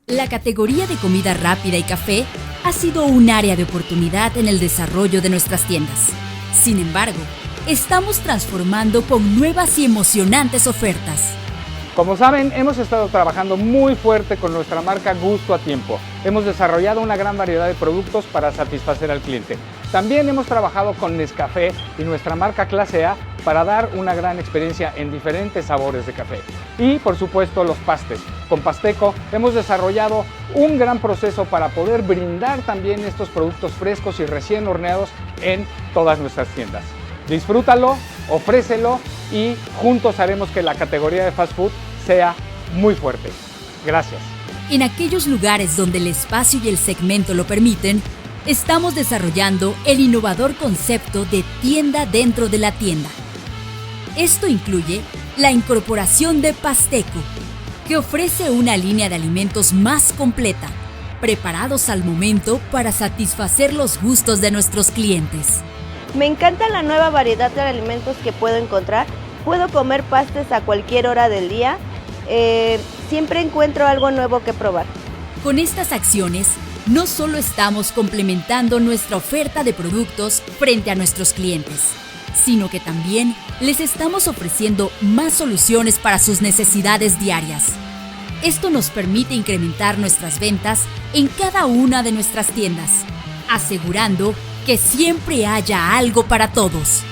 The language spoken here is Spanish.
La categoría de comida rápida y café ha sido un área de oportunidad en el desarrollo de nuestras tiendas. Sin embargo, estamos transformando con nuevas y emocionantes ofertas. Como saben, hemos estado trabajando muy fuerte con nuestra marca Gusto a Tiempo. Hemos desarrollado una gran variedad de productos para satisfacer al cliente. También hemos trabajado con Nescafé y nuestra marca Clase A para dar una gran experiencia en diferentes sabores de café. Y por supuesto los pastes. Con Pasteco hemos desarrollado un gran proceso para poder brindar también estos productos frescos y recién horneados en todas nuestras tiendas. Disfrútalo, ofrécelo y juntos haremos que la categoría de fast food sea muy fuerte. Gracias. En aquellos lugares donde el espacio y el segmento lo permiten, estamos desarrollando el innovador concepto de tienda dentro de la tienda. Esto incluye la incorporación de Pasteco, que ofrece una línea de alimentos más completa, preparados al momento para satisfacer los gustos de nuestros clientes. Me encanta la nueva variedad de alimentos que puedo encontrar. Puedo comer pastes a cualquier hora del día. Siempre encuentro algo nuevo que probar. Con estas acciones, no solo estamos complementando nuestra oferta de productos frente a nuestros clientes, sino que también les estamos ofreciendo más soluciones para sus necesidades diarias. Esto nos permite incrementar nuestras ventas en cada una de nuestras tiendas, asegurando que siempre haya algo para todos.